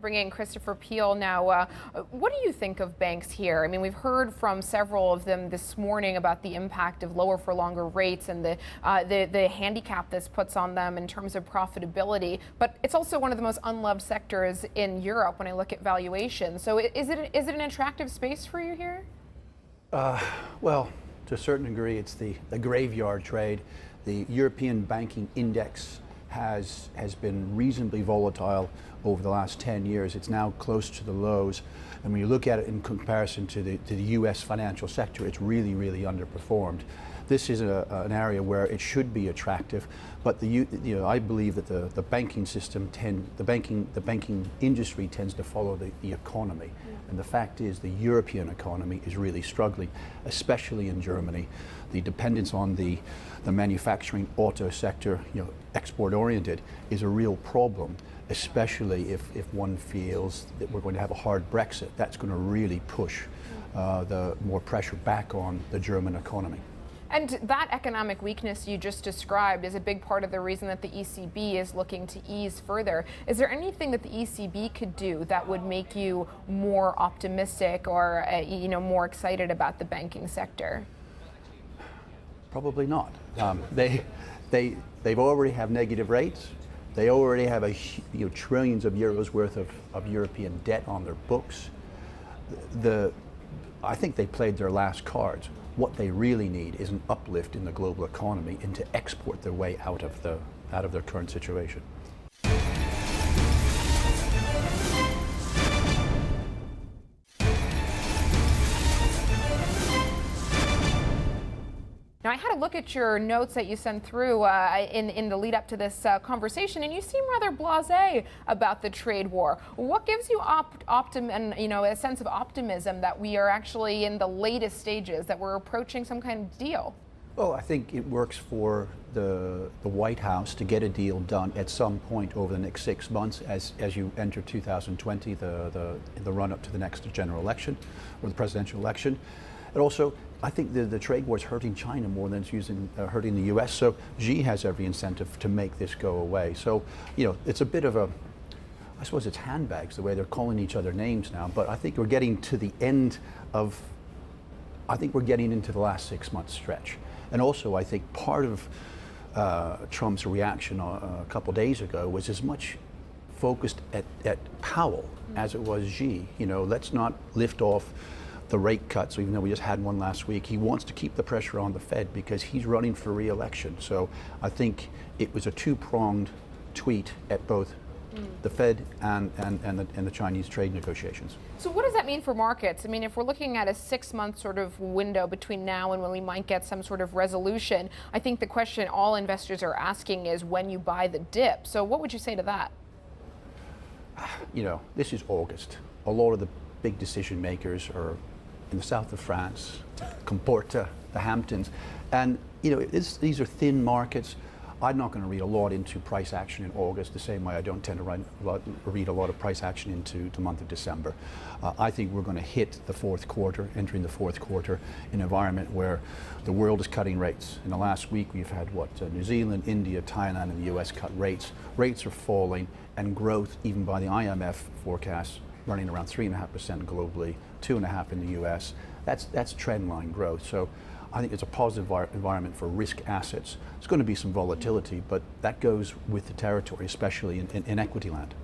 bring in Christopher Peel now. What do you think of banks here? I mean, we've heard from several of them this morning about the impact of lower for longer rates and the handicap this puts on them in terms of profitability. But it's also one of the most unloved sectors in Europe when I look at valuation. So is it an attractive space for you here? Well, to a certain degree, it's the graveyard trade. The European banking index has been reasonably volatile over the last 10 years. It's now close to the lows. And when you look at it in comparison to the US financial sector, it's really, really underperformed. This is an area where it should be attractive, but I believe that the banking system the banking industry tends to follow the economy. And the fact is the European economy is really struggling, especially in Germany. The dependence on the manufacturing auto sector, export oriented, is a real problem, especially if one feels that we're going to have a hard Brexit. That's going to really push the more pressure back on the German economy. And that economic weakness you just described is a big part of the reason that the ECB is looking to ease further. Is there anything that the ECB could do that would make you more optimistic or more excited about the banking sector? Probably not. They've already have negative rates. They already have trillions of euros worth of European debt on their books. I think they played their last cards. What they really need is an uplift in the global economy and to export their way out of their current situation. Now, I had a look at your notes that you sent through in the lead up to this conversation, and you seem rather blasé about the trade war. What gives you a sense of optimism that we are actually in the latest stages, that we're approaching some kind of deal? Well, I think it works for the White House to get a deal done at some point over the next 6 months as you enter 2020, the run-up to the next general election or the presidential election. And also, I think the trade war is hurting China more than it's hurting the U.S. So Xi has every incentive to make this go away. So, it's a bit of I suppose it's handbags, the way they're calling each other names now. But I think we're getting to the end of, I think we're getting into the last 6 month stretch. And also, I think part of Trump's reaction a couple days ago was as much focused at Powell as it was Xi. Let's not lift off the rate cuts, even though we just had one last week. He wants to keep the pressure on the Fed because he's running for re-election. So I think it was a two-pronged tweet at both the Fed and the Chinese trade negotiations. So what does that mean for markets? I mean, if we're looking at a 6 month sort of window between now and when we might get some sort of resolution, I think the question all investors are asking is when you buy the dip. So what would you say to that? This is August. A lot of the big decision makers are in the south of France, Comporta, the Hamptons. And, these are thin markets. I'm not going to read a lot into price action in August, the same way I don't tend to read a lot of price action into the month of December. I think we're going to hit the fourth quarter, entering the fourth quarter, in an environment where the world is cutting rates. In the last week, we've had New Zealand, India, Thailand, and the US cut rates. Rates are falling, and growth, even by the IMF forecasts, running around 3.5% globally, 2.5% in the US. That's trend line growth. So I think it's a positive environment for risk assets. There's going to be some volatility, but that goes with the territory, especially in equity land.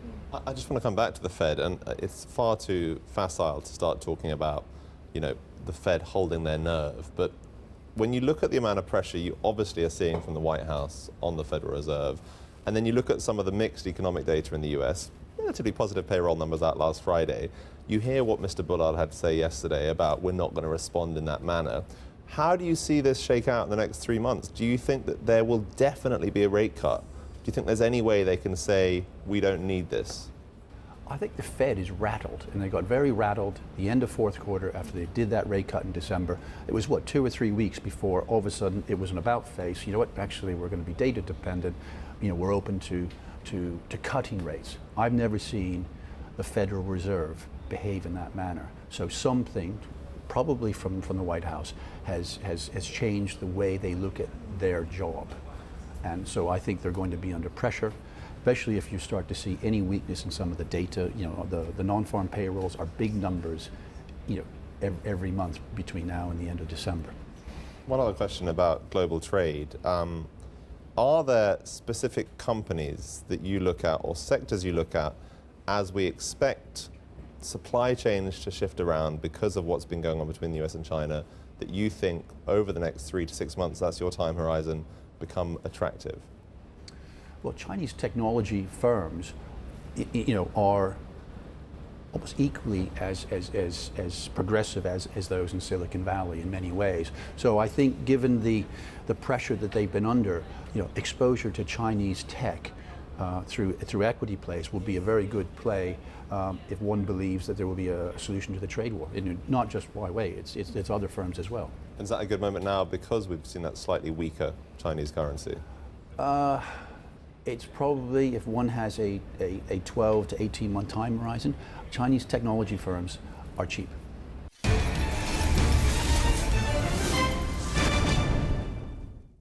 I just want to come back to the Fed, and it's far too facile to start talking about, the Fed holding their nerve. But when you look at the amount of pressure you obviously are seeing from the White House on the Federal Reserve, and then you look at some of the mixed economic data in the US, relatively positive payroll numbers out last Friday. You hear what Mr. Bullard had to say yesterday about we're not going to respond in that manner. How do you see this shake out in the next 3 months? Do you think that there will definitely be a rate cut? Do you think there's any way they can say we don't need this? I think the Fed is rattled, and they got very rattled the end of fourth quarter after they did that rate cut in December. It was 2 or 3 weeks before all of a sudden it was an about face. Actually we're going to be data dependent. We're open to cutting rates. I've never seen the Federal Reserve behave in that manner. So something, probably from the White House, has changed the way they look at their job. And so I think they're going to be under pressure. especially if you start to see any weakness in some of the data. You know, the non-farm payrolls are big numbers, you know, every month between now and the end of December. One other question about global trade. Are there specific companies that you look at or sectors you look at as we expect supply chains to shift around because of what's been going on between the US and China that you think over the next 3 to 6 months, that's your time horizon, become attractive? Well, Chinese technology firms, you know, are almost equally as progressive as those in Silicon Valley in many ways. So I think given the pressure that they've been under, you know, exposure to Chinese tech through equity plays will be a very good play if one believes that there will be a solution to the trade war. And not just Huawei, it's other firms as well. Is that a good moment now because we've seen that slightly weaker Chinese currency? It's probably, if one has a 12 to 18 month time horizon, Chinese technology firms are cheap.